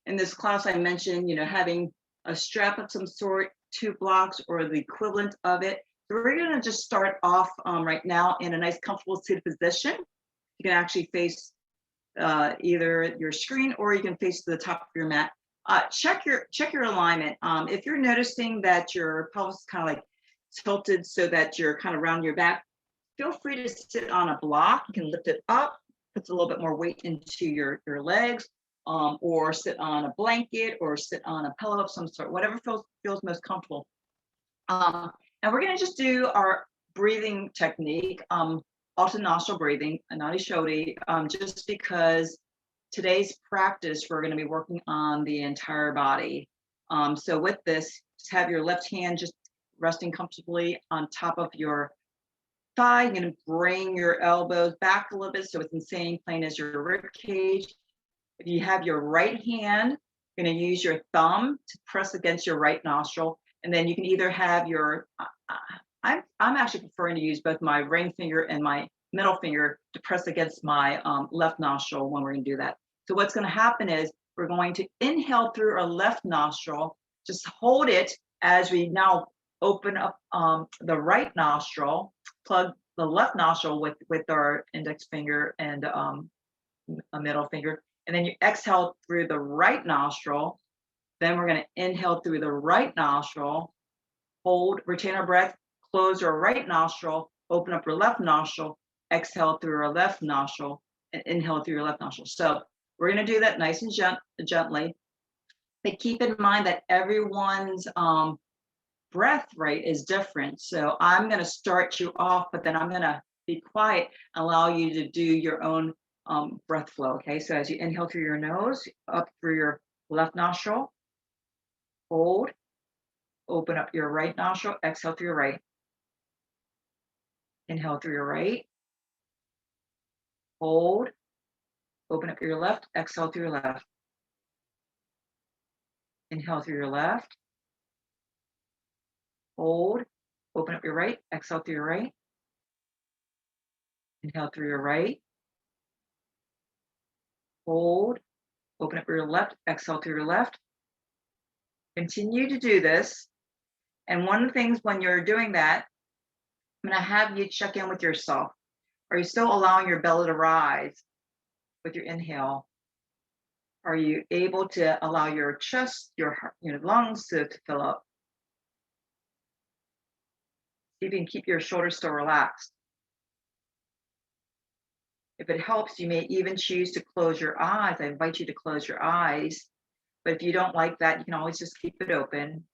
In this class, I mentioned, having a strap of some sort, 2 blocks, or the equivalent of it. So we're going to just start off right now in a nice, comfortable seated position. You can actually face either your screen or you can face to the top of your mat. Check your alignment. If you're noticing that your pelvis is kind of like tilted so that you're kind of round your back, feel free to sit on a block. You can lift it up, puts a little bit more weight into your legs, or sit on a blanket or sit on a pillow of some sort, whatever feels most comfortable. And we're going to just do our breathing technique, alternate nostril breathing, nadi shodi, just because today's practice, we're going to be working on the entire body. So with this, just have your left hand just resting comfortably on top of your thigh. You're going to bring your elbows back a little bit so it's in the same plane as your rib cage. If you have your right hand, you're going to use your thumb to press against your right nostril. And then you can either have your, I'm actually preferring to use both my ring finger and my middle finger to press against my left nostril when we're going to do that. So what's going to happen is we're going to inhale through our left nostril, just hold it as we now open up the right nostril, plug the left nostril with our index finger and a middle finger. And then you exhale through the right nostril. Then we're going to inhale through the right nostril, hold, retain our breath, close our right nostril, open up your left nostril, exhale through our left nostril, and inhale through your left nostril. So we're going to do that nice and gently. But keep in mind that everyone's breath rate is different. So I'm going to start you off, but then I'm going to be quiet and allow you to do your own breath flow. Okay, so as you inhale through your nose, up through your left nostril, hold, open up your right nostril, exhale through your right. Inhale through your right, hold, open up your left, exhale through your left. Inhale through your left, hold, open up your right, exhale through your right. Inhale through your right, hold, open up your left, exhale through your left. Continue to do this. And one of the things when you're doing that, I'm going to have you check in with yourself. Are you still allowing your belly to rise with your inhale? Are you able to allow your chest, your heart, your lungs to fill up? See if you can keep your shoulders still relaxed. If it helps, you may even choose to close your eyes. I invite you to close your eyes. But if you don't like that, you can always just keep it open.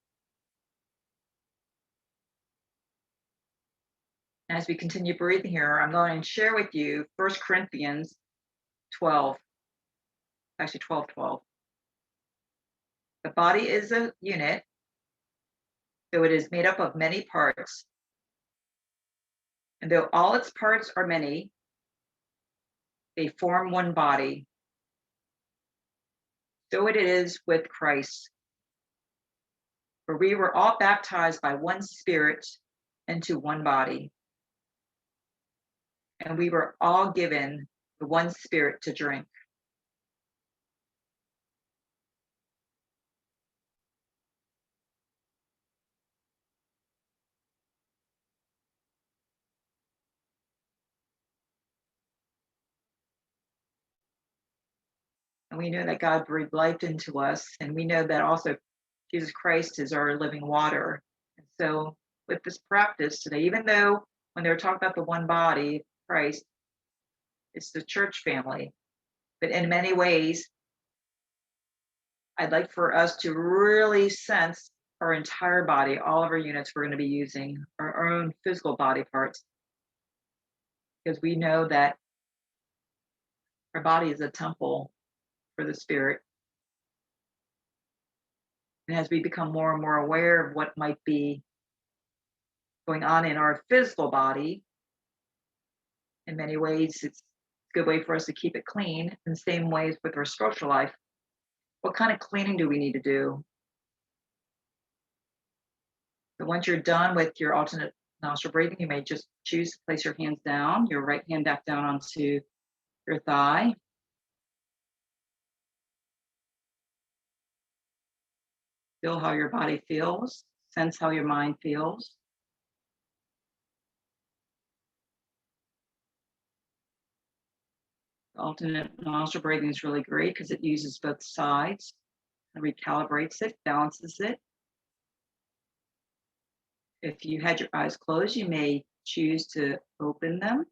As we continue breathing here, I'm going to share with you 1 Corinthians 12, actually 12:12. The body is a unit, though it is made up of many parts. And though all its parts are many, they form one body. So it is with Christ. For we were all baptized by one Spirit into one body. And we were all given the one Spirit to drink. And we know that God breathed life into us. And we know that also Jesus Christ is our living water. And so with this practice today, even though when they were talking about the one body, Christ, it's the church family. But in many ways, I'd like for us to really sense our entire body, all of our units we're going to be using, our own physical body parts. Because we know that our body is a temple for the Spirit. And as we become more and more aware of what might be going on in our physical body, in many ways, it's a good way for us to keep it clean. In the same ways with our spiritual life, what kind of cleaning do we need to do? So once you're done with your alternate nostril breathing, you may just choose to place your hands down, your right hand back down onto your thigh. Feel how your body feels. Sense how your mind feels. Alternate nostril breathing is really great because it uses both sides and recalibrates it, balances it. If you had your eyes closed, you may choose to open them.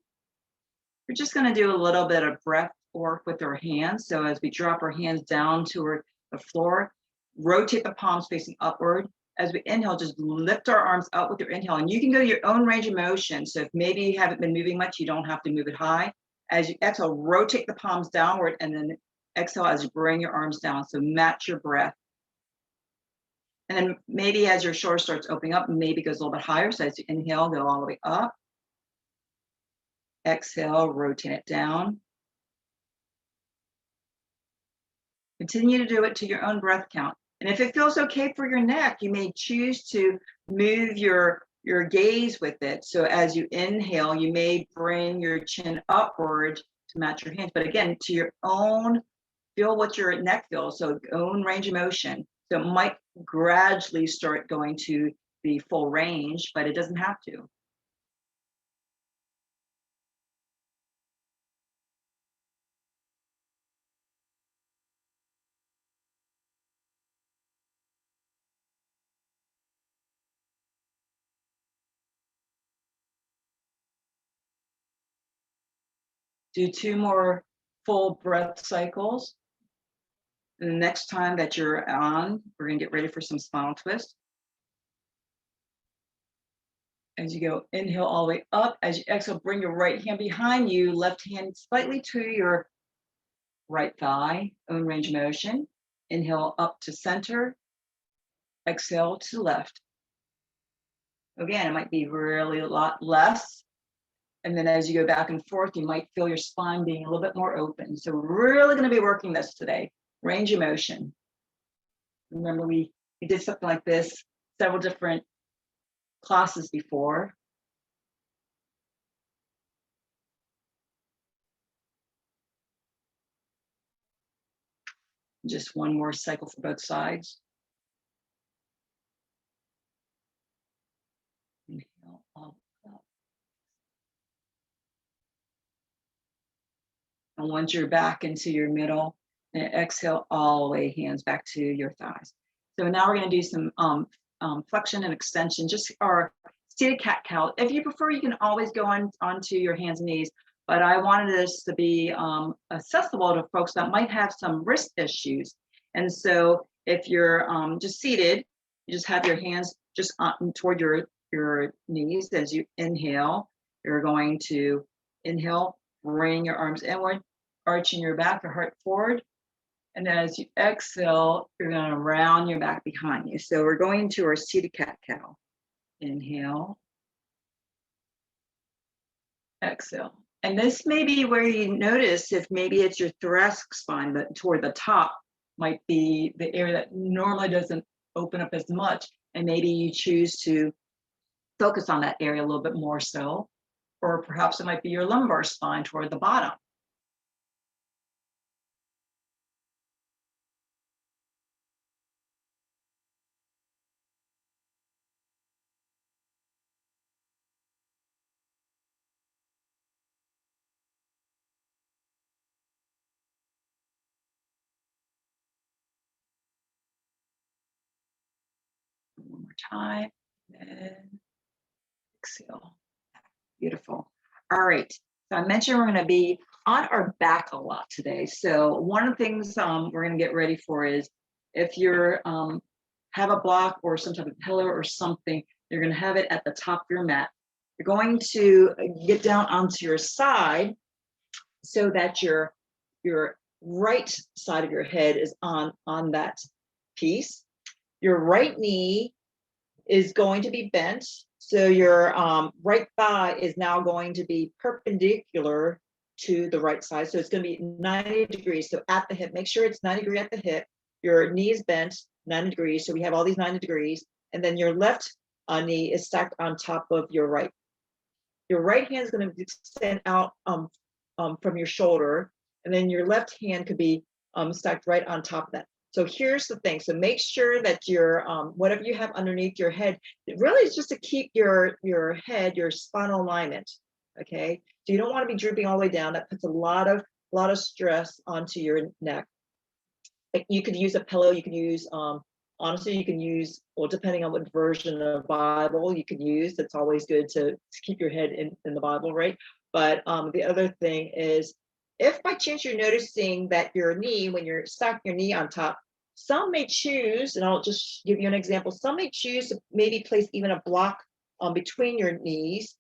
We're just going to do a little bit of breath work with our hands. So as we drop our hands down toward the floor, rotate the palms facing upward. As we inhale, just lift our arms up with your inhale. And you can go to your own range of motion. So if maybe you haven't been moving much, you don't have to move it high. As you exhale, rotate the palms downward and then exhale as you bring your arms down. So match your breath. And then maybe as your shoulder starts opening up, maybe it goes a little bit higher. So as you inhale, go all the way up. Exhale, rotate it down. Continue to do it to your own breath count. And if it feels okay for your neck, you may choose to move your gaze with it. So as you inhale, you may bring your chin upward to match your hands. But again, to your own, feel what your neck feels. So own range of motion. So it might gradually start going to the full range, but it doesn't have to. Do 2 more full breath cycles. And the next time that you're on, we're going to get ready for some spinal twist. As you go, inhale all the way up. As you exhale, bring your right hand behind you, left hand slightly to your right thigh, own range of motion. Inhale up to center. Exhale to left. Again, it might be really a lot less. And then as you go back and forth, you might feel your spine being a little bit more open. So we're really going to be working this today. Range of motion. Remember, we did something like this several different classes before. Just one more cycle for both sides. Inhale up. And once you're back into your middle, and exhale all the way, hands back to your thighs. So now we're going to do some flexion and extension, just our seated cat-cow. If you prefer, you can always go onto your hands and knees, but I wanted this to be accessible to folks that might have some wrist issues. And so if you're just seated, you just have your hands just toward your knees. As you inhale, you're going to inhale, bring your arms inward, arching your back, your heart forward. And then as you exhale, you're going to round your back behind you. So we're going to our seated cat-cow. Inhale. Exhale. And this may be where you notice if maybe it's your thoracic spine, but toward the top might be the area that normally doesn't open up as much. And maybe you choose to focus on that area a little bit more so. Or perhaps it might be your lumbar spine toward the bottom. One more time, and exhale. Beautiful. All right. So I mentioned we're going to be on our back a lot today. So one of the things we're going to get ready for is if you're have a block or some type of pillow or something, you're going to have it at the top of your mat. You're going to get down onto your side so that your right side of your head is on that piece. Your right knee is going to be bent. So your right thigh is now going to be perpendicular to the right side. So it's going to be 90 degrees. So at the hip, make sure it's 90 degrees at the hip. Your knee is bent 90 degrees. So we have all these 90 degrees. And then your left knee is stacked on top of your right. Your right hand is going to extend out from your shoulder. And then your left hand could be stacked right on top of that. So here's the thing. So make sure that your whatever you have underneath your head, it really is just to keep your head, your spinal alignment. Okay. So you don't want to be drooping all the way down. That puts a lot of stress onto your neck. Like you could use a pillow. You can use honestly, you can use, well, depending on what version of Bible you can use. It's always good to keep your head in the Bible, right? But the other thing is, if by chance you're noticing that your knee, when you're stacking your knee on top, some may choose, and I'll just give you an example, some may choose to maybe place even a block between your knees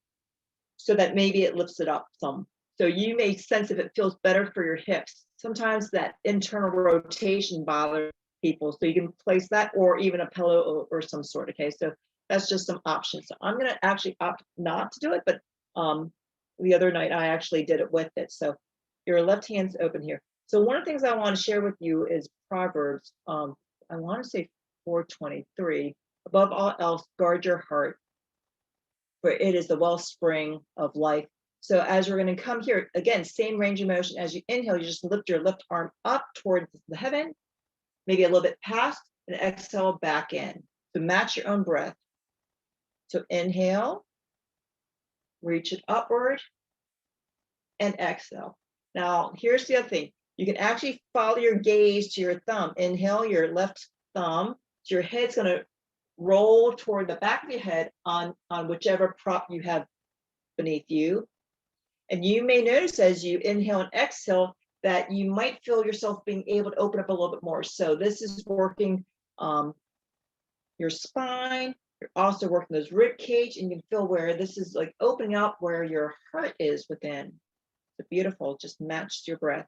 so that maybe it lifts it up some. So you may sense if it feels better for your hips. Sometimes that internal rotation bothers people. So you can place that or even a pillow or some sort. Okay, so that's just some options. So I'm going to actually opt not to do it, but the other night I actually did it with it. So your left hand's open here. So one of the things I want to share with you is Proverbs. I want to say 4:23. Above all else, guard your heart, for it is the wellspring of life. So as we're going to come here, again, same range of motion. As you inhale, you just lift your left arm up towards the heaven, maybe a little bit past, and exhale back in. So match your own breath. So inhale, reach it upward, and exhale. Now, here's the other thing. You can actually follow your gaze to your thumb. Inhale your left thumb. So your head's going to roll toward the back of your head on whichever prop you have beneath you. And you may notice as you inhale and exhale that you might feel yourself being able to open up a little bit more. So this is working your spine. You're also working those rib cage, and you can feel where this is like opening up where your heart is within. It's beautiful. Just match your breath.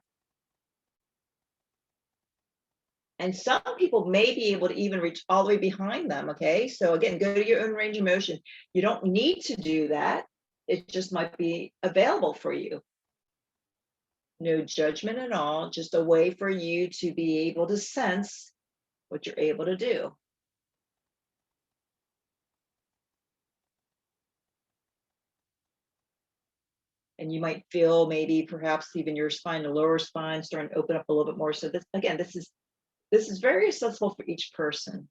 And some people may be able to even reach all the way behind them. Okay. So again, go to your own range of motion. You don't need to do that. It just might be available for you. No judgment at all, just a way for you to be able to sense what you're able to do. And you might feel maybe perhaps even your spine, the lower spine, starting to open up a little bit more. So this, again, this is very accessible for each person.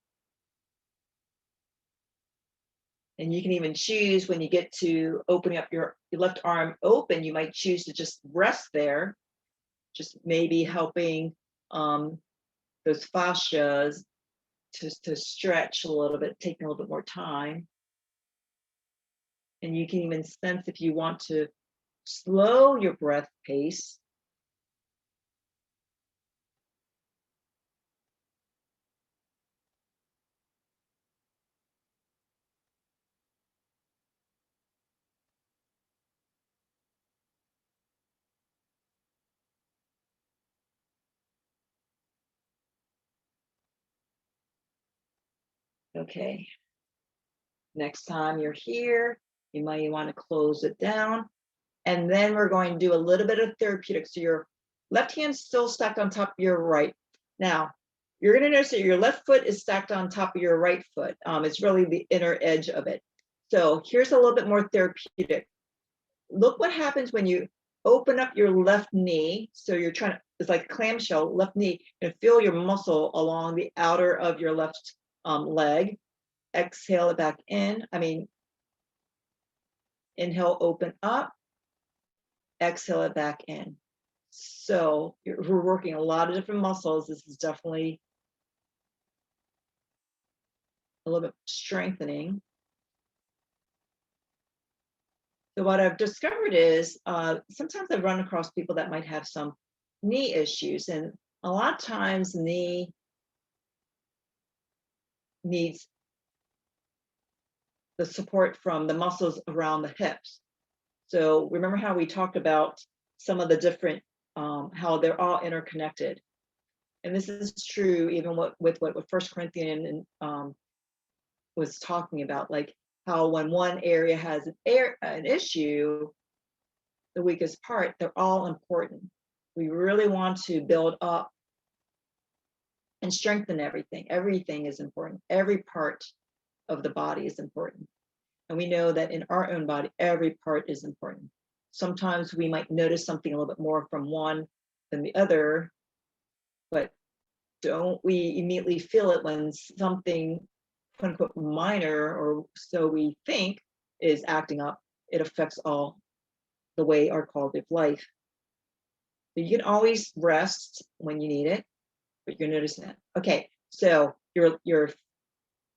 And you can even choose when you get to opening up your left arm open, you might choose to just rest there, just maybe helping those fascias to stretch a little bit, taking a little bit more time. And you can even sense if you want to slow your breath pace. Okay. Next time you're here, you might want to close it down. And then we're going to do a little bit of therapeutic. So your left hand's still stacked on top of your right. Now, you're going to notice that your left foot is stacked on top of your right foot. It's really the inner edge of it. So here's a little bit more therapeutic. Look what happens when you open up your left knee. So you're trying to, it's like clamshell, left knee, and feel your muscle along the outer of your left leg. Exhale it back in. Inhale, open up. Exhale it back in. So we're working a lot of different muscles. This is definitely a little bit strengthening. So what I've discovered is sometimes I run across people that might have some knee issues, and a lot of times knee needs the support from the muscles around the hips. So remember how we talked about some of the different, how they're all interconnected. And this is true even with what First Corinthians was talking about, like how when one area has an issue, the weakest part, they're all important. We really want to build up and strengthen everything. Everything is important. Every part of the body is important. And we know that in our own body, every part is important. Sometimes we might notice something a little bit more from one than the other, but don't we immediately feel it when something, quote unquote, minor, or so we think, is acting up? It affects all the way our quality of life. So you can always rest when you need it, but you're noticing that. Okay, so your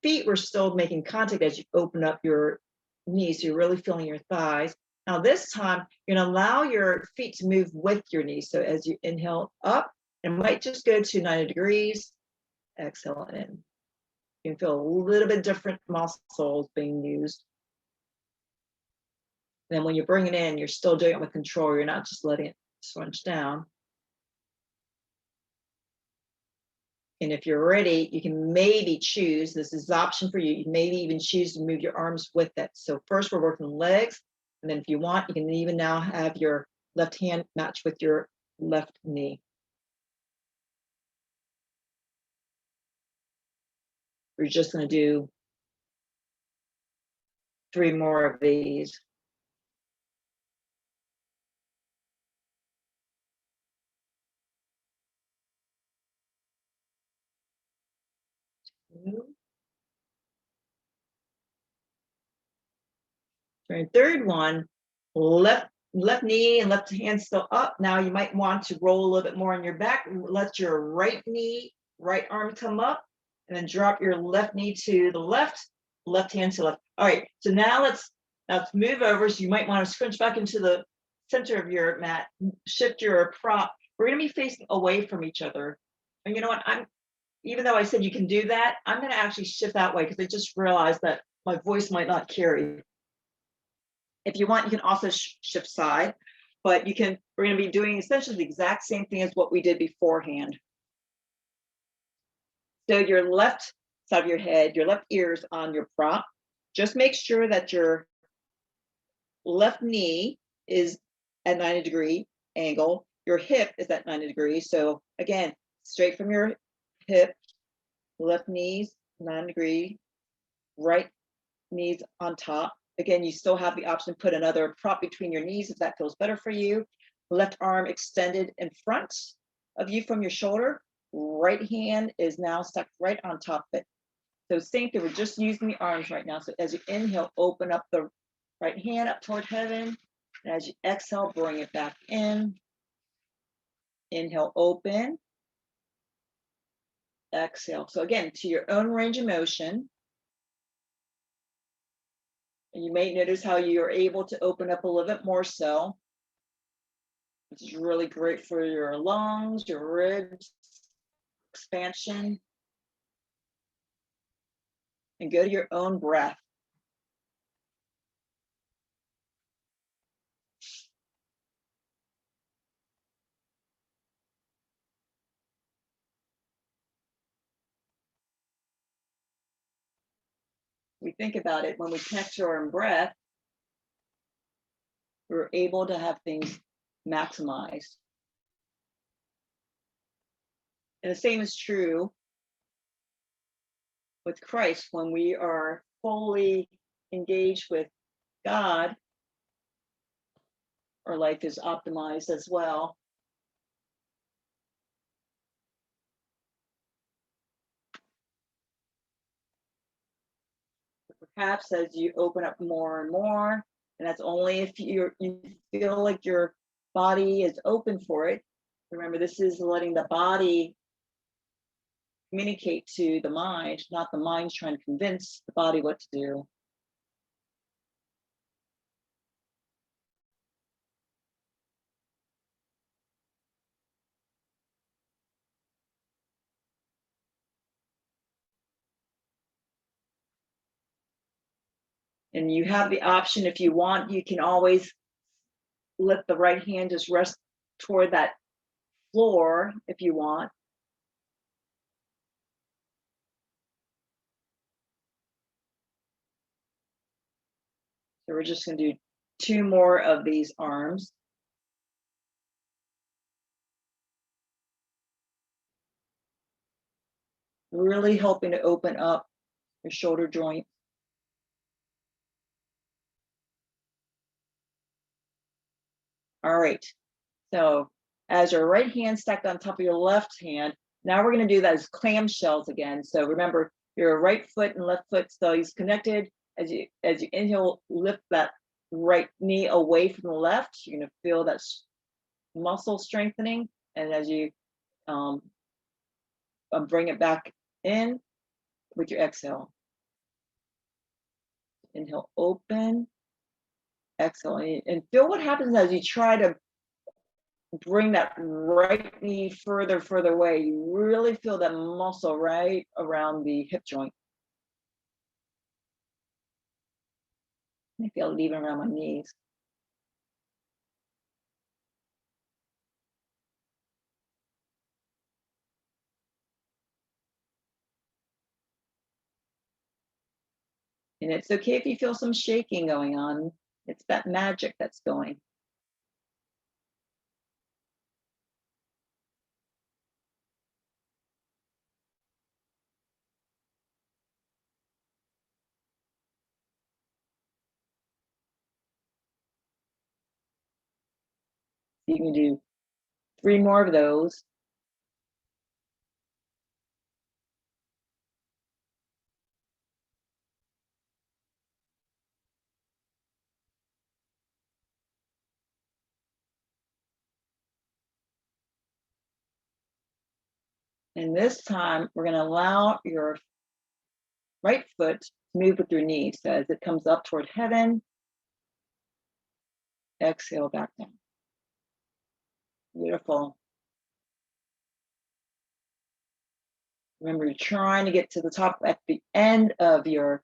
feet were still making contact as you open up your knees. So you're really feeling your thighs. Now this time, you're gonna allow your feet to move with your knees. So as you inhale up, it might just go to 90 degrees, exhale in. You can feel a little bit different muscles being used. Then when you bring it in, you're still doing it with control. You're not just letting it scrunch down. And if you're ready, you can maybe choose, this is the option for you, you maybe even choose to move your arms with it. So first we're working legs, and then if you want, you can even now have your left hand match with your left knee. We're just going to do 3 more of these. Right, third one, left knee and left hand still up. Now you might want to roll a little bit more on your back. Let your right knee, right arm come up, and then drop your left knee to the left hand to left. All right, so now let's move over. So you might want to scrunch back into the center of your mat, shift your prop. We're going to be facing away from each other. And you know what? Even though I said you can do that, I'm going to actually shift that way because I just realized that my voice might not carry. If you want, you can also shift side, but we're going to be doing essentially the exact same thing as what we did beforehand. So your left side of your head, your left ear is on your prop. Just make sure that your left knee is at 90-degree angle. Your hip is at 90 degrees. So again, straight from your hip, left knees, 90-degree, right knees on top. Again, you still have the option to put another prop between your knees if that feels better for you. Left arm extended in front of you from your shoulder. Right hand is now stuck right on top of it. So same thing, we're just using the arms right now. So as you inhale, open up the right hand up toward heaven. And as you exhale, bring it back in. Inhale, open. Exhale. So again, to your own range of motion. And you may notice how you're able to open up a little bit more so, which is really great for your lungs, your ribs, expansion. And go to your own breath. We think about it, when we connect to our own breath, we're able to have things maximized. And the same is true with Christ. When we are fully engaged with God, our life is optimized as well. Perhaps as you open up more and more, and that's only if you feel like your body is open for it. Remember, this is letting the body communicate to the mind, not the mind trying to convince the body what to do. And you have the option, if you want, you can always let the right hand just rest toward that floor if you want. So we're just going to do 2 more of these arms. Really helping to open up your shoulder joint. All right. So as your right hand stacked on top of your left hand, Now we're going to do those clamshells again. So remember, your right foot and left foot stays connected. As you inhale, lift that right knee away from the left. You're going to feel that muscle strengthening, and as you bring it back in with your exhale. Inhale, open, exhale, and feel what happens as you try to bring that right knee further away. You really feel that muscle right around the hip joint. I feel it even around my knees. And it's okay if you feel some shaking going on. It's that magic that's going. You can do 3 more of those. And this time, we're going to allow your right foot to move with your knee. So as it comes up toward heaven, exhale back down. Beautiful. Remember, you're trying to get to the top at the end of your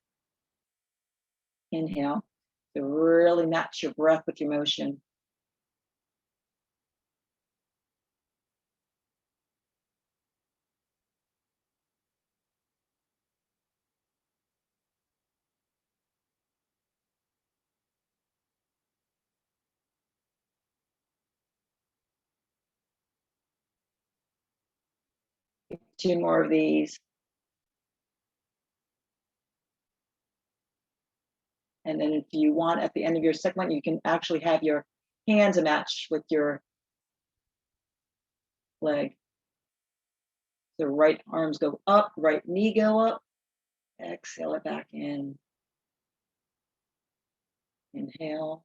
inhale to really match your breath with your motion. Two more of these. And then if you want, at the end of your second one, you can actually have your hands matched with your leg. So right arms go up, right knee go up. Exhale it back in. Inhale.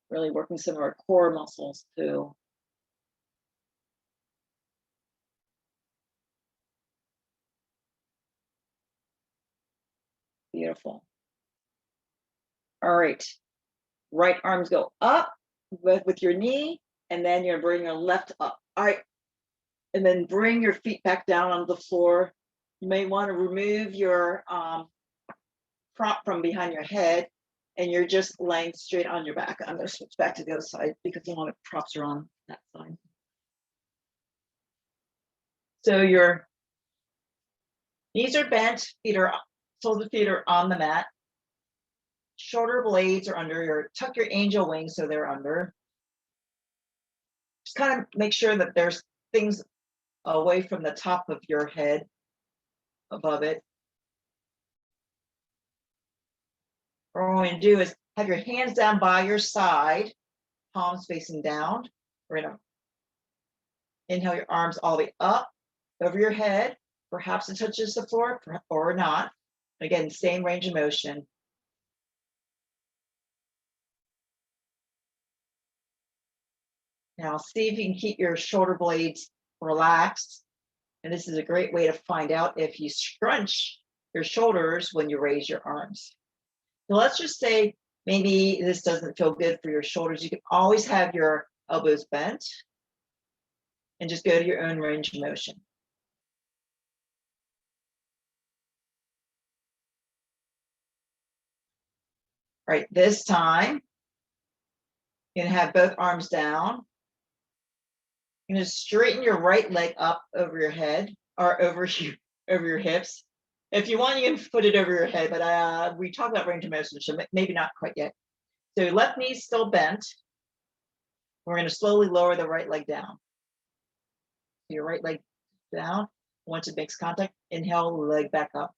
Really working some of our core muscles too. Beautiful. All right. Right arms go up with your knee, and then you're bring your left up. All right. And then bring your feet back down on the floor. You may want to remove your prop from behind your head, and you're just laying straight on your back. I'm going to switch back to the other side because a lot of props are on that side. So your knees are bent, soles of feet are on the mat. Shoulder blades are under tuck your angel wings so they're under. Just kind of make sure that there's things away from the top of your head, above it. What we're going to do is have your hands down by your side, palms facing down. We're going to inhale your arms all the way up over your head. Perhaps it touches the floor or not. Again, same range of motion. Now see if you can keep your shoulder blades relaxed. And this is a great way to find out if you scrunch your shoulders when you raise your arms. So let's just say maybe this doesn't feel good for your shoulders. You can always have your elbows bent and just go to your own range of motion. All right, this time, you're gonna have both arms down. You're gonna straighten your right leg up over your head or over your hips. If you want, you can put it over your head, but we talked about range of motion, so maybe not quite yet. So left knee still bent. We're gonna slowly lower the right leg down. Your right leg down. Once it makes contact, inhale, leg back up.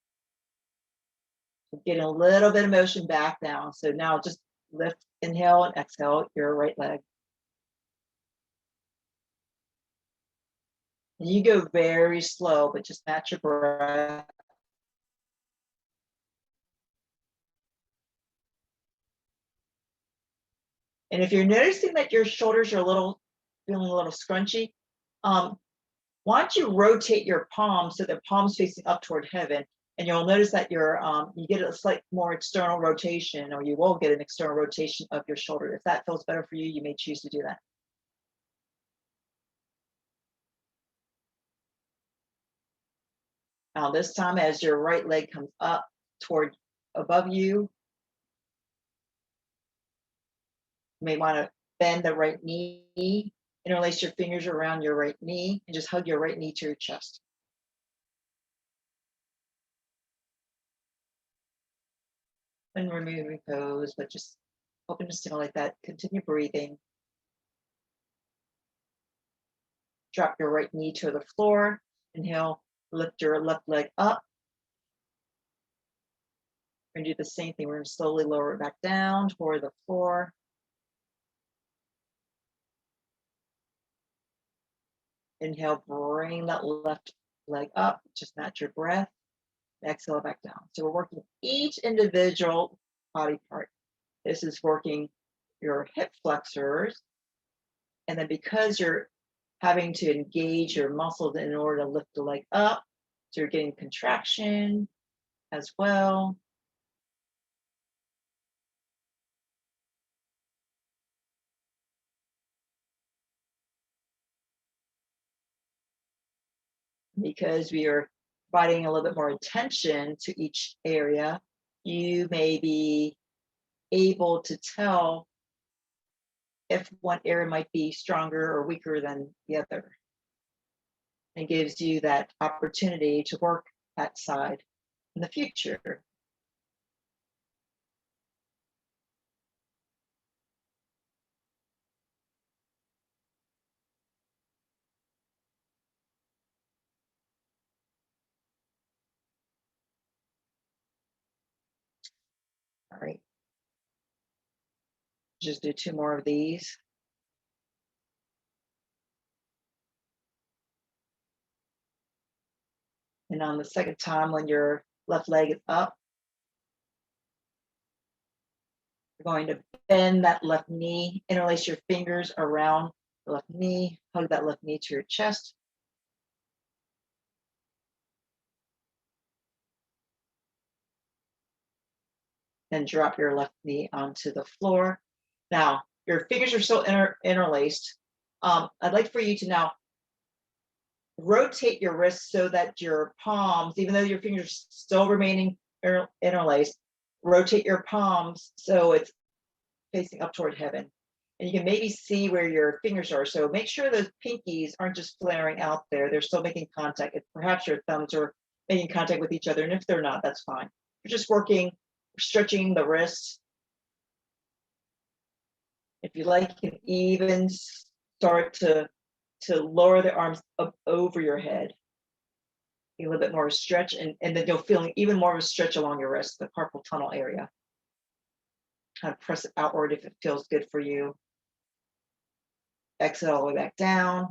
Getting a little bit of motion back down. So now just Lift, inhale, and exhale your right leg. You go very slow, but just match your breath. And if you're noticing that your shoulders are feeling a little scrunchy, why don't you rotate your palms so the palms facing up toward heaven, and you'll notice that you get a slight more external rotation, or you will get an external rotation of your shoulder. If that feels better for you, you may choose to do that. Now this time, as your right leg comes up toward above you, you may want to bend the right knee, interlace your fingers around your right knee, and just hug your right knee to your chest. And remove repose, but just open to stimulate that. Continue breathing. Drop your right knee to the floor. Inhale, lift your left leg up. We're going to do the same thing. We're going to slowly lower it back down toward the floor. Inhale, bring that left leg up. Just match your breath. Exhale back down. So we're working each individual body part. This is working your hip flexors. And then because you're having to engage your muscles in order to lift the leg up, so you're getting contraction as well. Because we are providing a little bit more attention to each area, you may be able to tell if one area might be stronger or weaker than the other. And gives you that opportunity to work that side in the future. All right. Just do 2 more of these. And on the second time, when your left leg is up, you're going to bend that left knee, interlace your fingers around the left knee, hug that left knee to your chest. Then drop your left knee onto the floor. Now, your fingers are still interlaced. I'd like for you to now rotate your wrists so that your palms, even though your fingers still remaining interlaced, rotate your palms so it's facing up toward heaven. And you can maybe see where your fingers are. So make sure those pinkies aren't just flaring out there. They're still making contact. If perhaps your thumbs are making contact with each other. And if they're not, that's fine. You're just working, stretching the wrists. If you like, you can even start to lower the arms up over your head. A little bit more of a stretch, and then you'll feel even more of a stretch along your wrist, the carpal tunnel area. Kind of press it outward if it feels good for you. Exit all the way back down.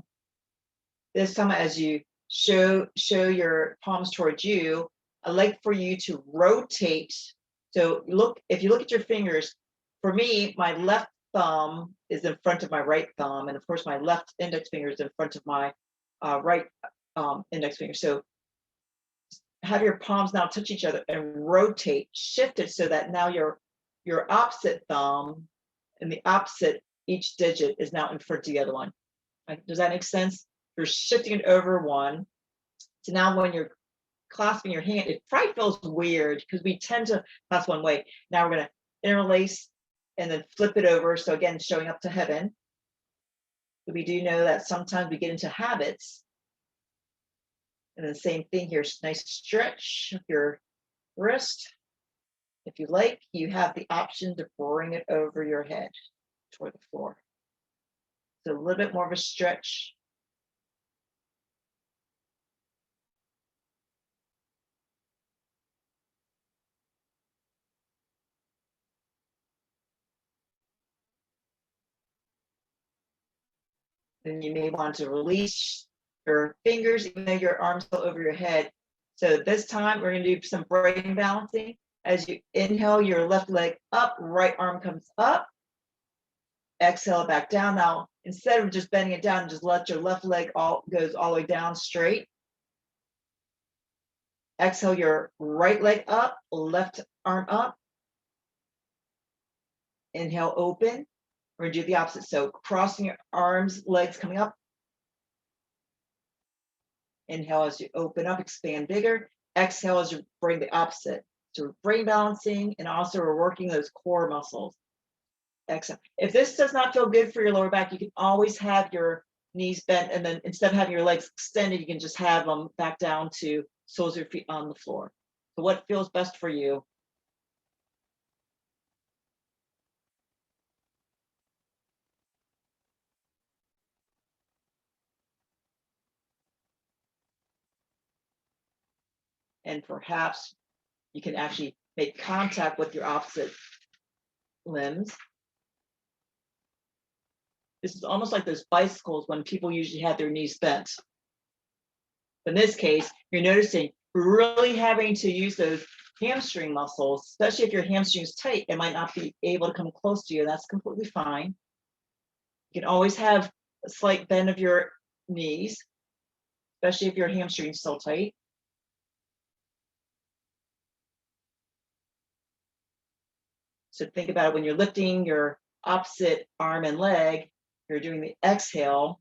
This time, as you show your palms towards you, I'd like for you to rotate. So if you look at your fingers, for me, my left thumb is in front of my right thumb, and of course my left index finger is in front of my right index finger. So have your palms now touch each other and rotate, shift it so that now your opposite thumb and the opposite each digit is now in front of the other one. Does that make sense? You're shifting it over one. So now when you're clasping your hand, it probably feels weird because we tend to clasp one way. Now we're going to interlace and then flip it over. So again, showing up to heaven. But we do know that sometimes we get into habits. And the same thing here, nice stretch of your wrist. If you like, you have the option to bring it over your head toward the floor. So a little bit more of a stretch. Then you may want to release your fingers, even though your arm's still over your head. So this time we're going to do some brain balancing. As you inhale, your left leg up, right arm comes up. Exhale back down. Now, instead of just bending it down, just let your left leg goes all the way down straight. Exhale your right leg up, left arm up. Inhale, open. We're going to do the opposite. So crossing your arms, legs coming up. Inhale as you open up, expand bigger. Exhale as you bring the opposite. So we're brain balancing, and also we're working those core muscles. Exhale. If this does not feel good for your lower back, you can always have your knees bent, and then instead of having your legs extended, you can just have them back down to soles of your feet on the floor. So what feels best for you? And perhaps you can actually make contact with your opposite limbs. This is almost like those bicycles when people usually have their knees bent. In this case, you're noticing you're really having to use those hamstring muscles, especially if your hamstring is tight, it might not be able to come close to you. That's completely fine. You can always have a slight bend of your knees, especially if your hamstring is still tight. So think about it when you're lifting your opposite arm and leg, you're doing the exhale.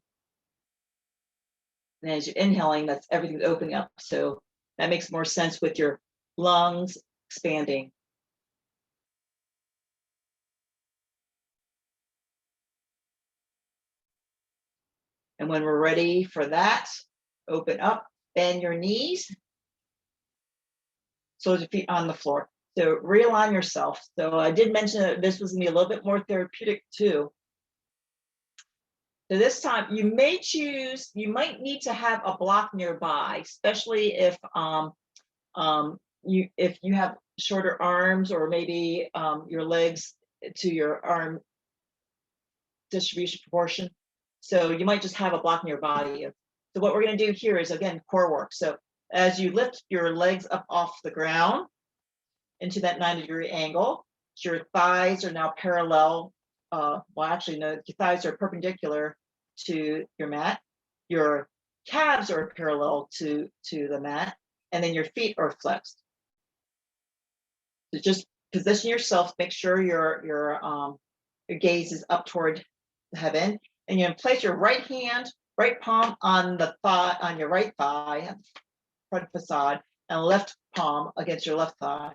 And as you're inhaling, that's everything's opening up. So that makes more sense with your lungs expanding. And when we're ready for that, open up, bend your knees, soles of your feet on the floor. So realign yourself. So I did mention that this was gonna be a little bit more therapeutic too. So this time you might need to have a block nearby, especially if you have shorter arms, or maybe your legs to your arm distribution proportion. So you might just have a block nearby you. So what we're going to do here is, again, core work. So as you lift your legs up off the ground into that 90-degree angle, your thighs are now parallel. Well, actually, no, your thighs are perpendicular to your mat. Your calves are parallel to the mat, and then your feet are flexed. So just position yourself. Make sure your gaze is up toward heaven, and you're going to place your right palm on the thigh, on your right thigh, front facade, and left palm against your left thigh.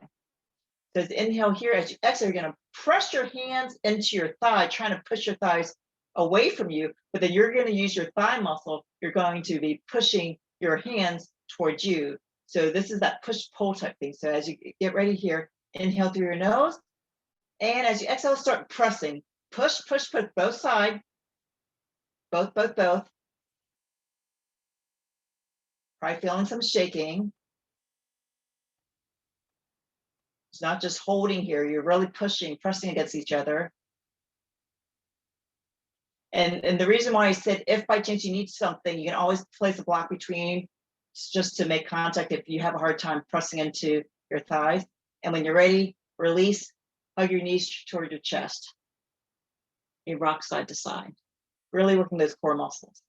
So as inhale here, as you exhale, you're going to press your hands into your thigh, trying to push your thighs away from you, but then you're going to use your thigh muscle. You're going to be pushing your hands towards you. So this is that push-pull type thing. So as you get ready here, inhale through your nose, and as you exhale, start pressing. Push, push, push, both sides. Both. Probably feeling some shaking. It's not just holding here. You're really pushing, pressing against each other. And the reason why I said if by chance you need something, you can always place a block between, just to make contact if you have a hard time pressing into your thighs. And when you're ready, release, hug your knees toward your chest. You rock side to side. Really working those core muscles.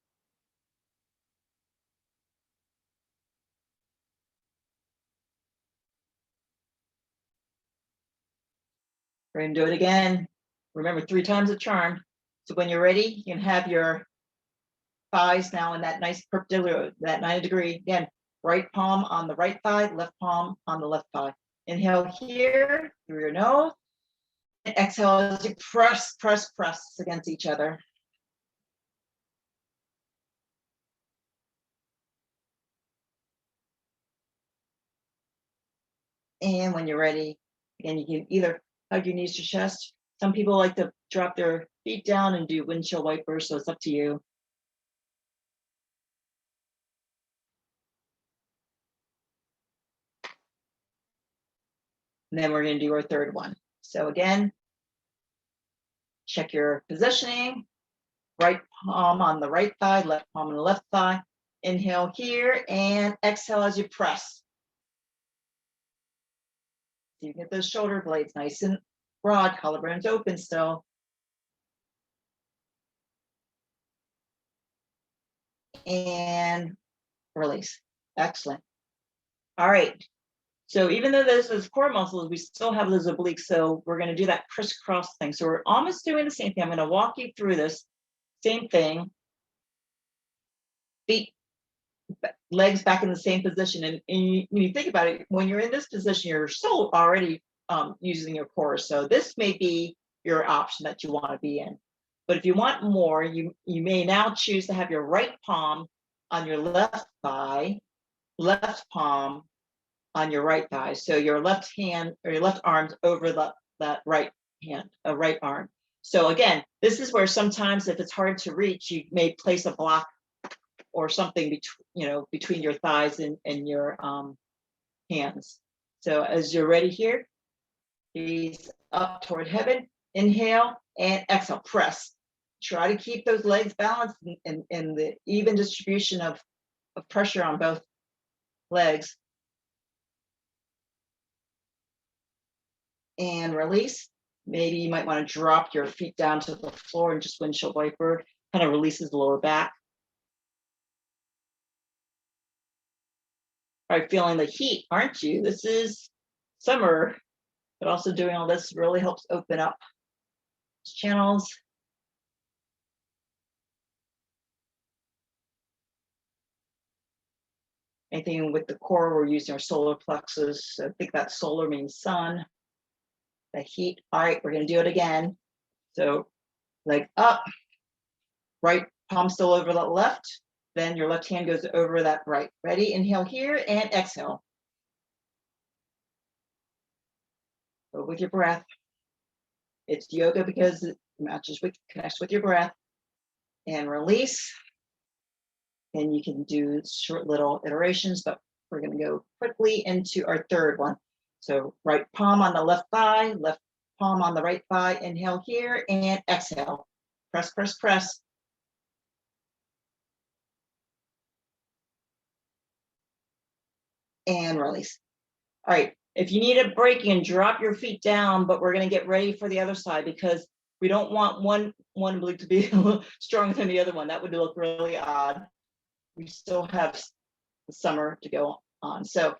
We're going to do it again. Remember, 3 times a charm. So when you're ready, you can have your thighs now in that nice perpendicular, that 90-degree. Again, right palm on the right thigh, left palm on the left thigh. Inhale here through your nose. And exhale as you press, press, press against each other. And when you're ready, again, you can either hug your knees to chest. Some people like to drop their feet down and do windshield wipers, so it's up to you. And then we're going to do our third one. So again, check your positioning. right palm on the right thigh, left palm on the left thigh. Inhale here and exhale as you press. So you get those shoulder blades nice and broad, collarbones open still. And release. Excellent. All right. So even though this is core muscles, we still have those obliques. So we're going to do that crisscross thing. So we're almost doing the same thing. I'm going to walk you through this same thing. Feet, legs back in the same position. And when you think about it, when you're in this position, you're still already using your core. So this may be your option that you want to be in. But if you want more, you may now choose to have your right palm on your left thigh, left palm on your right thigh. So your left hand or your left arm's over that right hand, a right arm. So again, this is where sometimes if it's hard to reach, you may place a block or something between your thighs and your hands. So as you're ready here, gaze up toward heaven, inhale and exhale, press. Try to keep those legs balanced in the even distribution of pressure on both legs. And release. Maybe you might want to drop your feet down to the floor and just windshield wiper, kind of releases the lower back. All right, feeling the heat, aren't you? This is summer, but also doing all this really helps open up channels. Anything with the core, we're using our solar plexus. So I think that solar means sun. The heat. All right, we're going to do it again. So leg up, right palm still over the left. Then your left hand goes over that right. Ready? Inhale here and exhale. Go with your breath. It's yoga because it connects with your breath. And release. And you can do short little iterations, but we're going to go quickly into our third one. So right palm on the left thigh, left palm on the right thigh. Inhale here and exhale. Press, press, press. And release. All right. If you need a break, you can drop your feet down, but we're going to get ready for the other side because we don't want one oblique to be stronger than the other one. That would look really odd. We still have the summer to go on. So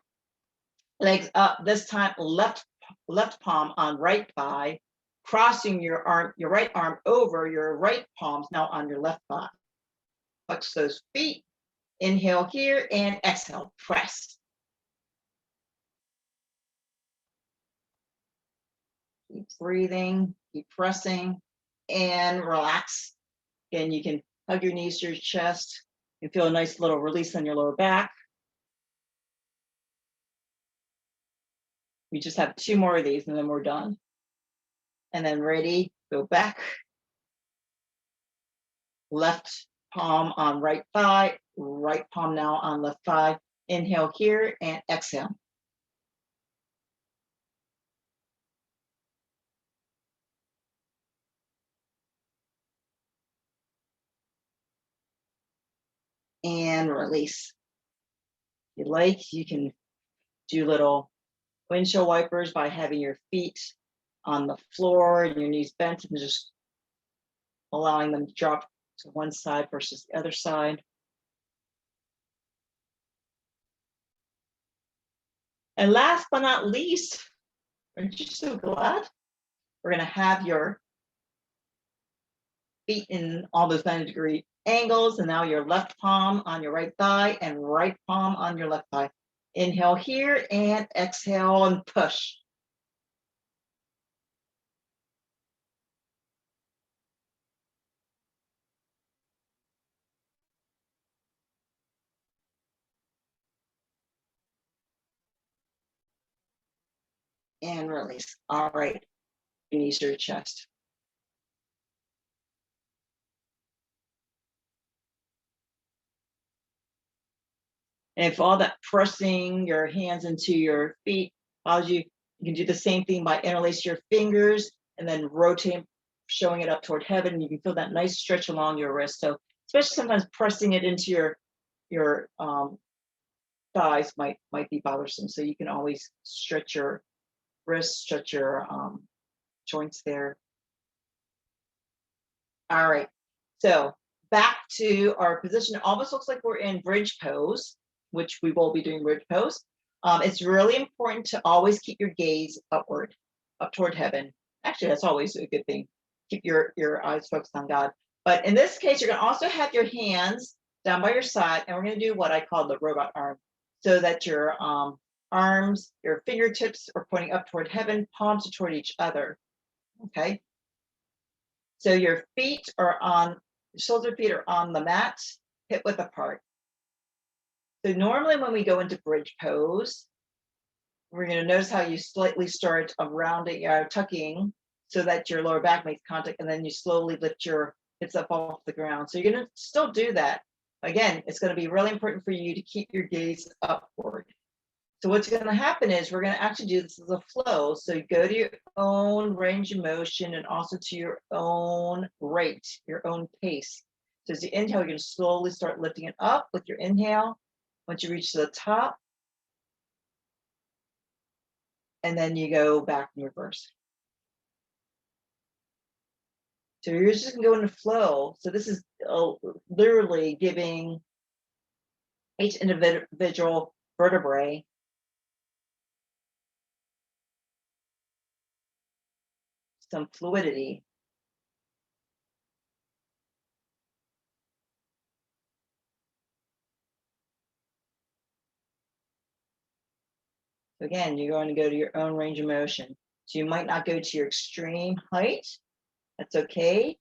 legs up, this time left palm on right thigh, crossing your right arm over your right palms now on your left thigh. Flex those feet. Inhale here and exhale. Press. Keep breathing, keep pressing, and relax. Again, you can hug your knees to your chest. You feel a nice little release on your lower back. We just have 2 more of these and then we're done. And then ready, go back. Left palm on right thigh, right palm now on left thigh. Inhale here and exhale. And release. If you like, you can do little windshield wipers by having your feet on the floor and your knees bent and just allowing them to drop to one side versus the other side. And last but not least, aren't you so glad? We're going to have your feet in all those 90-degree angles, and now your left palm on your right thigh and right palm on your left thigh. Inhale here and exhale and push. And release. All right, knees to your chest. And if all that pressing your hands into your feet bothers you, you can do the same thing by interlace your fingers and then rotate showing it up toward heaven. You can feel that nice stretch along your wrist. So especially sometimes pressing it into your thighs might be bothersome. So you can always stretch your wrists, stretch your joints there. All right. So back to our position. It almost looks like we're in bridge pose, which we will be doing bridge pose. It's really important to always keep your gaze upward, up toward heaven. Actually, that's always a good thing. Keep your eyes focused on God. But in this case, you're going to also have your hands down by your side, and we're going to do what I call the robot arm, so that your arms, your fingertips are pointing up toward heaven, palms are toward each other. Okay. So your shoulder feet are on the mat, hip width apart. So normally when we go into bridge pose, we're going to notice how you slightly start rounding, tucking, so that your lower back makes contact, and then you slowly lift your hips up off the ground. So you're going to still do that. Again, it's going to be really important for you to keep your gaze upward. So what's going to happen is we're going to actually do this as a flow. So you go to your own range of motion and also to your own rate, your own pace. So as you inhale, you're going to slowly start lifting it up with your inhale. Once you reach the top, and then you go back in reverse. So you're just going to go into flow. So this is literally giving each individual vertebrae some fluidity. Again, you're going to go to your own range of motion. So you might not go to your extreme height. That's okay.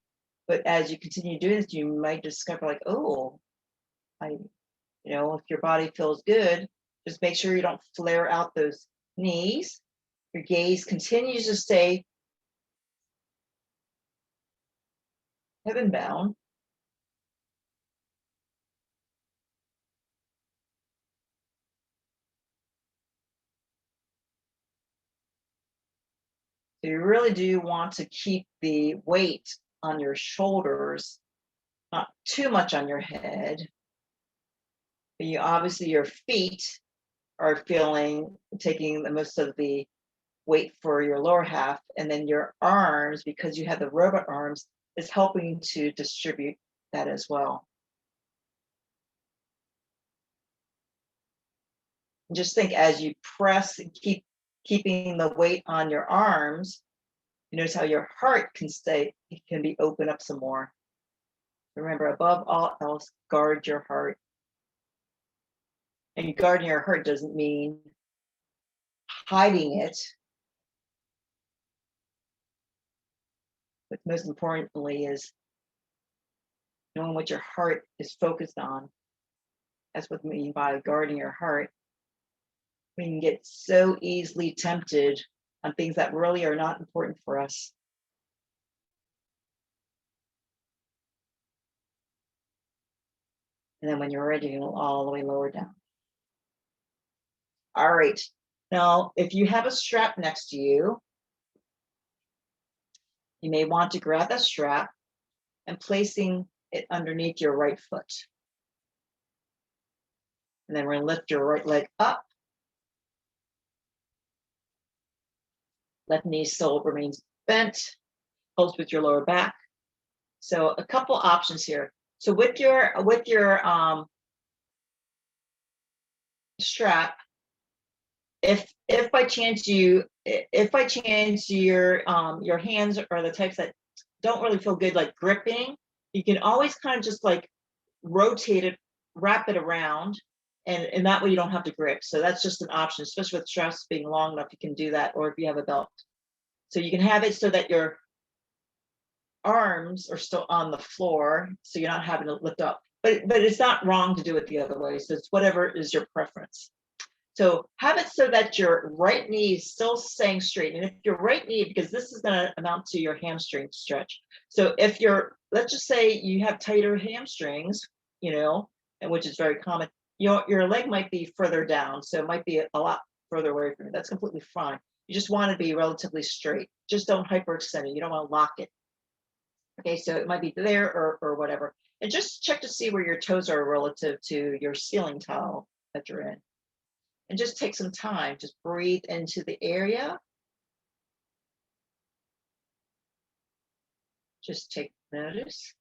But as you continue doing this, you might discover like, oh, if your body feels good, just make sure you don't flare out those knees. Your gaze continues to stay heaven bound. So you really do want to keep the weight on your shoulders, not too much on your head. But obviously your feet are taking the most of the weight for your lower half, and then your arms, because you have the robot arms, is helping to distribute that as well. And just think as you press and keeping the weight on your arms, you notice how your heart can be open up some more. Remember, above all else, guard your heart. And guarding your heart doesn't mean hiding it. But most importantly is knowing what your heart is focused on. That's what I mean by guarding your heart. We can get so easily tempted on things that really are not important for us. And then when you're ready, you'll all the way lower down. All right. Now, if you have a strap next to you, you may want to grab that strap and placing it underneath your right foot. And then we're going to lift your right leg up. Left knee still remains bent, close with your lower back. So a couple options here. So with your strap, if by chance your hands are the types that don't really feel good like gripping, you can always kind of just like rotate it, wrap it around, and that way you don't have to grip. So that's just an option, especially with straps being long enough, you can do that, or if you have a belt. So you can have it so that your arms are still on the floor, so you're not having to lift up. But it's not wrong to do it the other way. So it's whatever is your preference. So have it so that your right knee is still staying straight. And if your right knee, because this is going to amount to your hamstring stretch. So if let's just say you have tighter hamstrings, and which is very common, your leg might be further down. So it might be a lot further away from you. That's completely fine. You just want to be relatively straight. Just don't hyperextend it. You don't want to lock it. Okay, so it might be there or whatever. And just check to see where your toes are relative to your ceiling tile that you're in. And just take some time, just breathe into the area. Just take notice.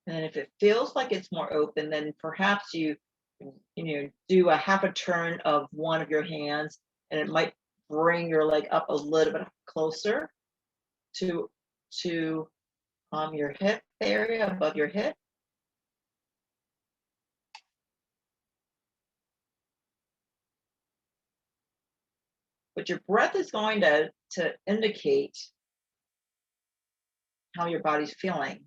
And if it feels like it's more open, then perhaps you do a half a turn of one of your hands, and it might bring your leg up a little bit closer to your hip area, above your hip. But your breath is going to indicate how your body's feeling.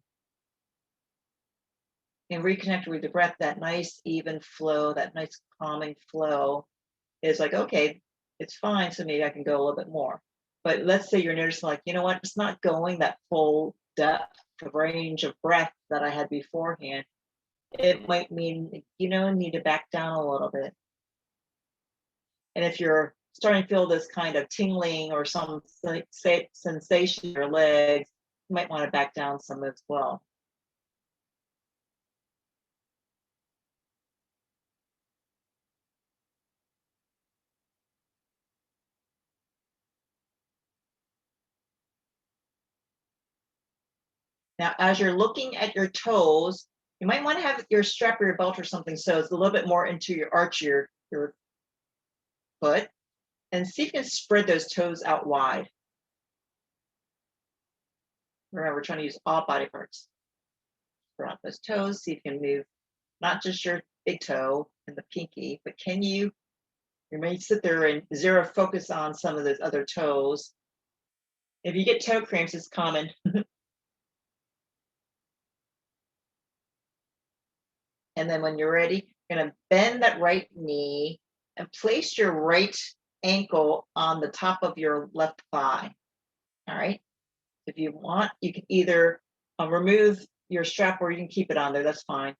And reconnect with the breath, that nice even flow, that nice calming flow is like, okay, it's fine, so maybe I can go a little bit more. But let's say you're noticing, like, you know what, it's not going that full depth of range of breath that I had beforehand. It might mean, need to back down a little bit. And if you're starting to feel this kind of tingling or some sensation in your legs, you might want to back down some as well. Now, as you're looking at your toes, you might want to have your strap or your belt or something so it's a little bit more into your arch, your foot, and see if you can spread those toes out wide. Remember, we're trying to use all body parts. Spread out those toes, see if you can move not just your big toe and the pinky, but you may sit there and zero focus on some of those other toes. If you get toe cramps, it's common. And then when you're ready, you're going to bend that right knee and place your right ankle on the top of your left thigh. All right. If you want, you can either remove your strap or you can keep it on there. That's fine.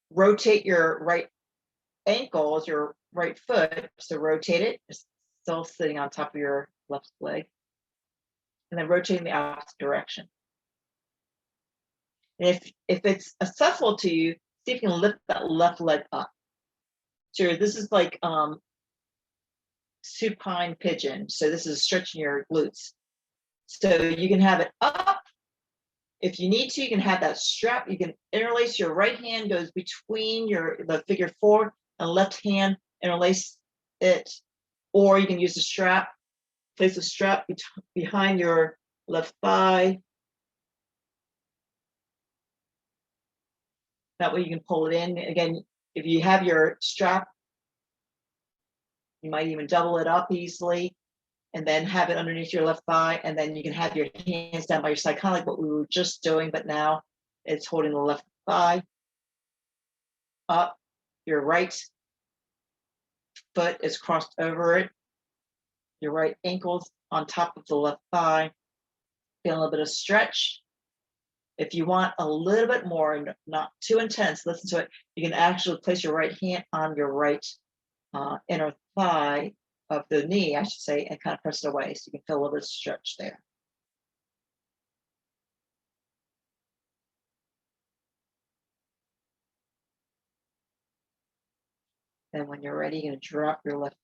Rotate your right ankle as your right foot. So rotate it, it's still sitting on top of your left leg. And then rotating the opposite direction. And if it's accessible to you, see if you can lift that left leg up. So this is like supine pigeon. So this is stretching your glutes. So you can have it up. If you need to, you can have that strap. You can interlace your right hand goes between the figure 4 and left hand, interlace it. Or you can use the strap, place the strap behind your left thigh. That way you can pull it in. Again, if you have your strap, you might even double it up easily and then have it underneath your left thigh. And then you can have your hands down by your side, kind of like what we were just doing, but now it's holding the left thigh up. Your right foot is crossed over it. Your right ankle's on top of the left thigh. Feel a little bit of stretch. If you want a little bit more and not too intense, listen to it. You can actually place your right hand on your right inner thigh of the knee, I should say, and kind of press it away so you can feel a little bit of stretch there. Then when you're ready, you're going to drop your left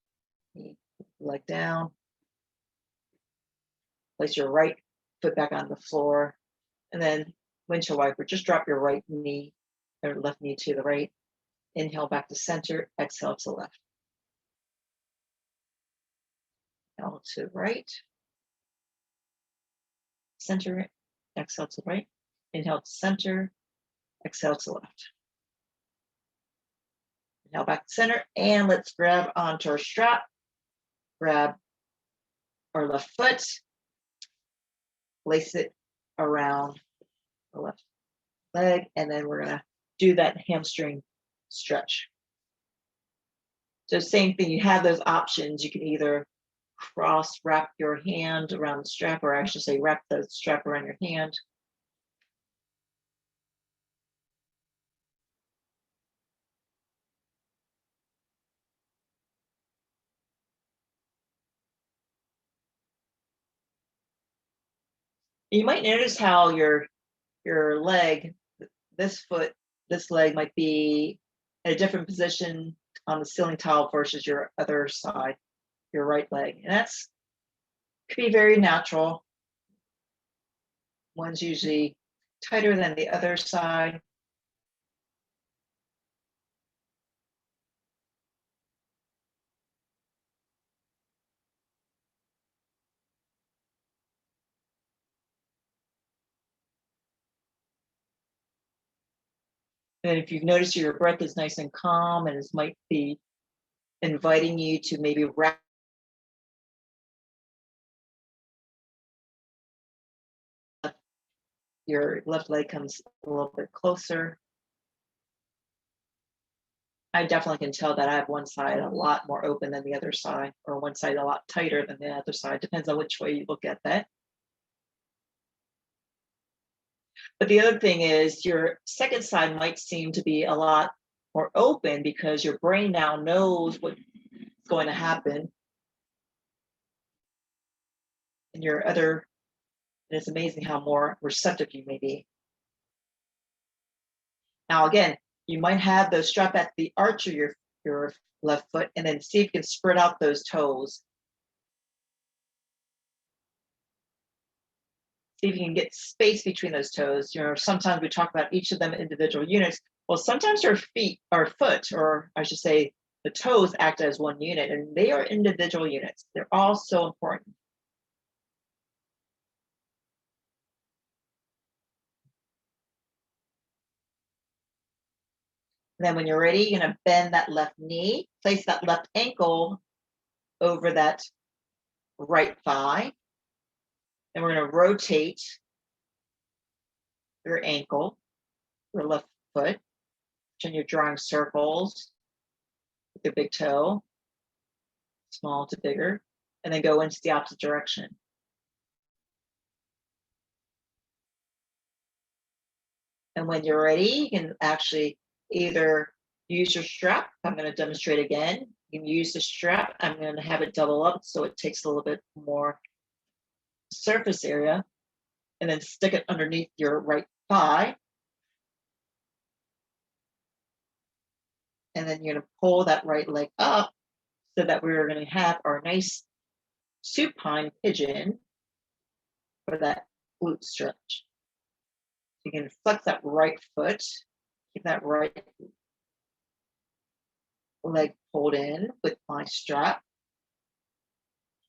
knee, leg down. Place your right foot back on the floor. And then windshield wiper, just drop your right knee or left knee to the right. Inhale back to center, exhale to left. Inhale to right. Center, exhale to right. Inhale to center, exhale to left. Inhale back to center, and let's grab onto our strap. Grab our left foot, place it around the left leg, and then we're gonna do that hamstring stretch. So same thing, you have those options. You can either wrap your hand around the strap, or I should say wrap the strap around your hand. You might notice how your leg, this leg might be in a different position on the ceiling tile versus your other side, your right leg. And that's could be very natural. One's usually tighter than the other side. And if you've noticed your breath is nice and calm and it might be inviting you to maybe wrap your left leg comes a little bit closer. I definitely can tell that I have one side a lot more open than the other side, or one side a lot tighter than the other side. Depends on which way you look at that. But the other thing is your second side might seem to be a lot more open because your brain now knows what's going to happen. And and it's amazing how more receptive you may be. Now, again, you might have those strap at the arch of your left foot, and then see if you can spread out those toes. See if you can get space between those toes. Sometimes we talk about each of them individual units. Well, sometimes your foot, or I should say the toes act as one unit, and they are individual units. They're all so important. And then when you're ready, you're going to bend that left knee, place that left ankle over that right thigh. And we're going to rotate your ankle, your left foot, and you're drawing circles with your big toe, small to bigger, and then go into the opposite direction. And when you're ready, you can actually either use your strap. I'm going to demonstrate again. You can use the strap. I'm going to have it double up so it takes a little bit more surface area, and then stick it underneath your right thigh. And then you're going to pull that right leg up so that we're going to have our nice supine pigeon for that glute stretch. You can flex that right foot, keep that right leg pulled in with my strap.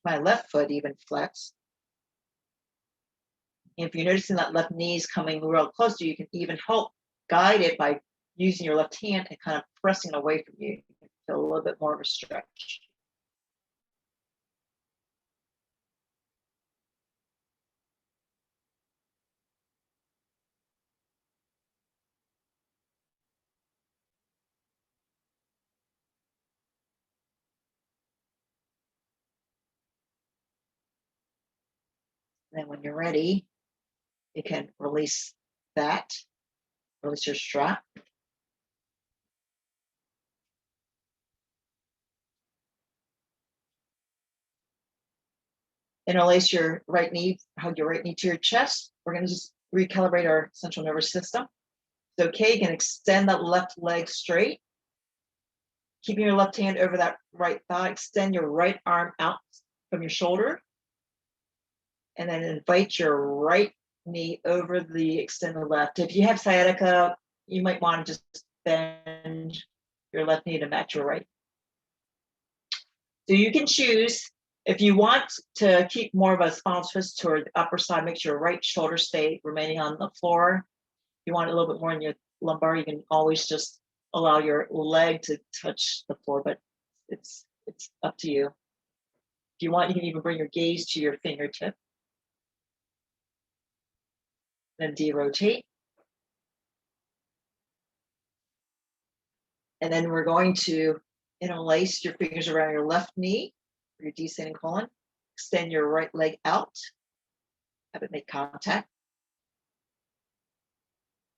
My left foot even flex. If you're noticing that left knee is coming real close to you, you can even help guide it by using your left hand and kind of pressing away from you. You can feel a little bit more of a stretch. And then when you're ready, you can release your strap. Interlace your right knee, hug your right knee to your chest. We're going to just recalibrate our central nervous system. So, okay, you can extend that left leg straight. Keeping your left hand over that right thigh, extend your right arm out from your shoulder. And then invite your right knee over the extended left. If you have sciatica, you might want to just bend your left knee to match your right. So you can choose. If you want to keep more of a spinal twist toward the upper side, make sure your right shoulder stay remaining on the floor. If you want a little bit more in your lumbar, you can always just allow your leg to touch the floor, but it's up to you. If you want, you can even bring your gaze to your fingertip. Then derotate. And then we're going to interlace your fingers around your left knee for your descending colon. Extend your right leg out. Have it make contact.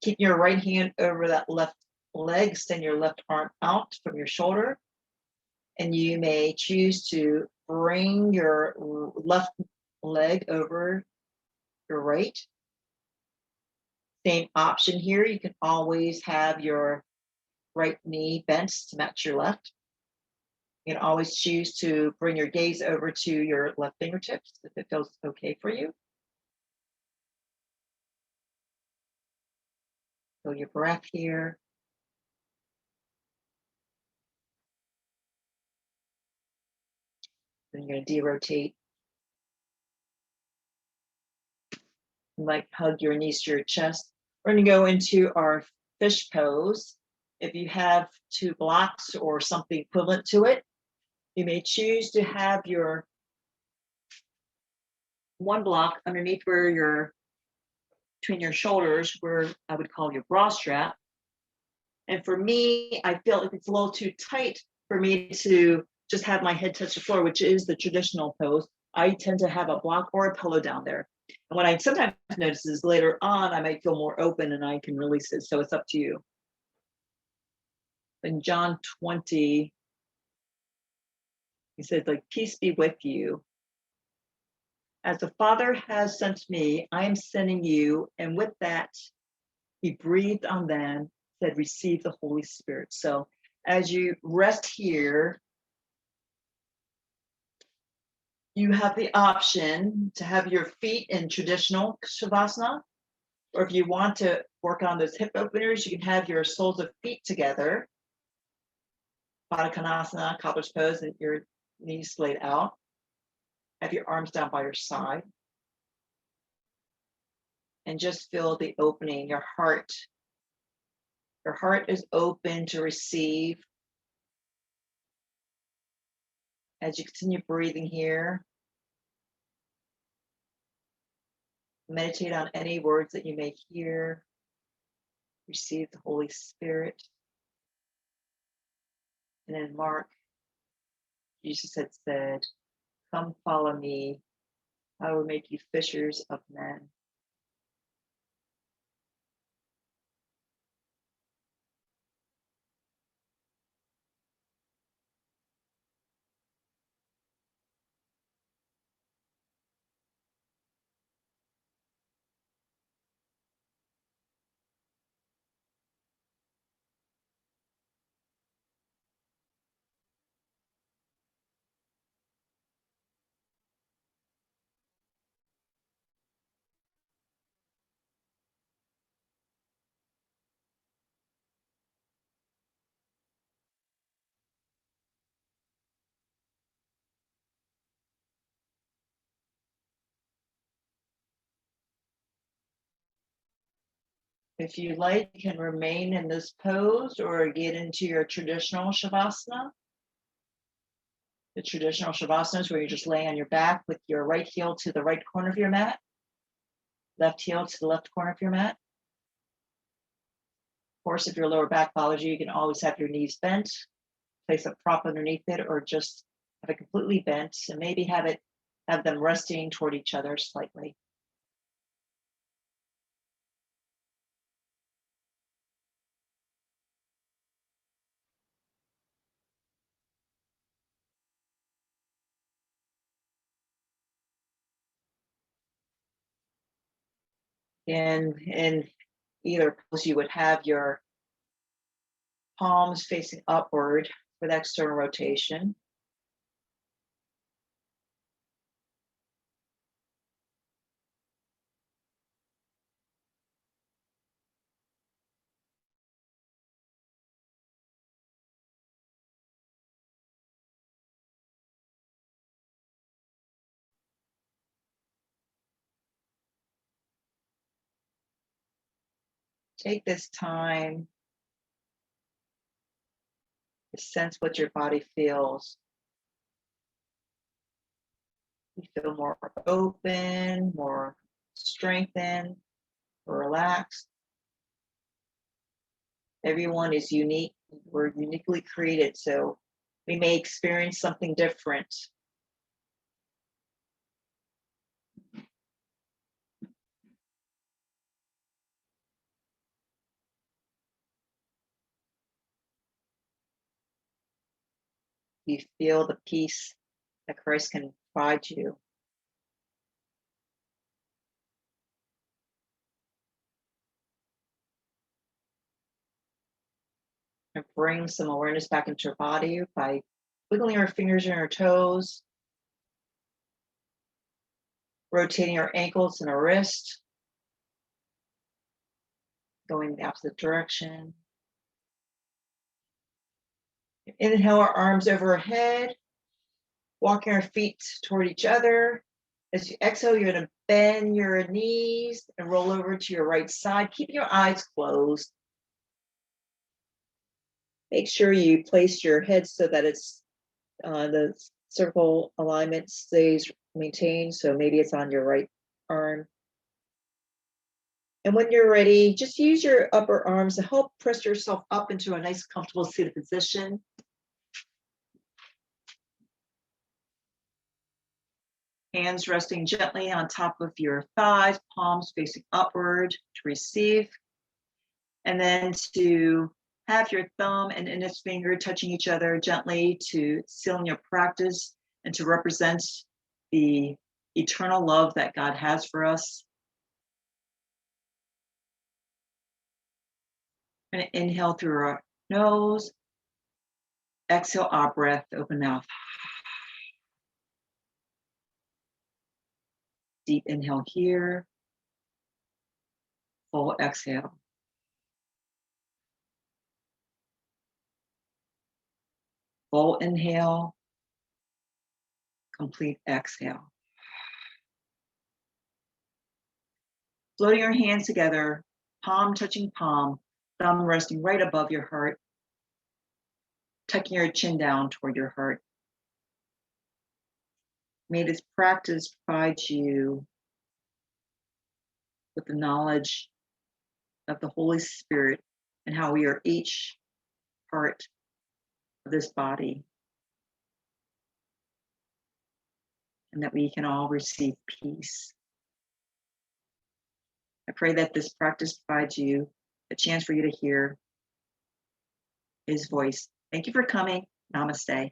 Keep your right hand over that left leg. Extend your left arm out from your shoulder. And you may choose to bring your left leg over right. Same option here. You can always have your right knee bent to match your left. You can always choose to bring your gaze over to your left fingertips if it feels okay for you. Feel your breath here. Then you're going to derotate. Like hug your knees to your chest. We're going to go into our fish pose. If you have 2 blocks or something equivalent to it, you may choose to have your 1 block underneath where your between your shoulders, where I would call your bra strap. And for me, I feel like it's a little too tight for me to just have my head touch the floor, which is the traditional pose. I tend to have a block or a pillow down there. And what I sometimes notice is later on, I might feel more open and I can release it. So it's up to you. In John 20, he says, like, peace be with you. As the Father has sent me, I am sending you. And with that, he breathed on them, said, receive the Holy Spirit. So as you rest here, you have the option to have your feet in traditional Shavasana, or if you want to work on those hip openers, you can have your soles of feet together, Baddha Konasana, cobbler's pose, and your knees laid out. Have your arms down by your side. And just feel the opening, your heart. Your heart is open to receive. As you continue breathing here, meditate on any words that you may hear. Receive the Holy Spirit. And in Mark, Jesus had said, come follow me. I will make you fishers of men. If you like, you can remain in this pose or get into your traditional Shavasana. The traditional Shavasana is where you just lay on your back with your right heel to the right corner of your mat, left heel to the left corner of your mat. Of course, if your lower back bothers you, you can always have your knees bent, place a prop underneath it, or just have it completely bent, and maybe have them resting toward each other slightly. And in either pose, you would have your palms facing upward with external rotation. Take this time to sense what your body feels. You feel more open, more strengthened, more relaxed. Everyone is unique. We're uniquely created, so we may experience something different. You feel the peace that Christ can provide you. And bring some awareness back into your body by wiggling your fingers and your toes, rotating your ankles and our wrist, going the opposite direction. Inhale our arms overhead, walking our feet toward each other. As you exhale, you're going to bend your knees and roll over to your right side, keeping your eyes closed. Make sure you place your head so that it's the cervical alignment stays maintained. So maybe it's on your right arm. And when you're ready, just use your upper arms to help press yourself up into a nice, comfortable seated position. Hands resting gently on top of your thighs, palms facing upward to receive. And then to have your thumb and index finger touching each other gently to seal in your practice and to represent the eternal love that God has for us. We're going to inhale through our nose, exhale our breath, open mouth. Deep inhale here, full exhale. Full inhale, complete exhale. Floating your hands together, palm touching palm, thumb resting right above your heart, tucking your chin down toward your heart. May this practice provide you with the knowledge of the Holy Spirit and how we are each part of this body, and that we can all receive peace. I pray that this practice provides you a chance for you to hear His voice. Thank you for coming. Namaste.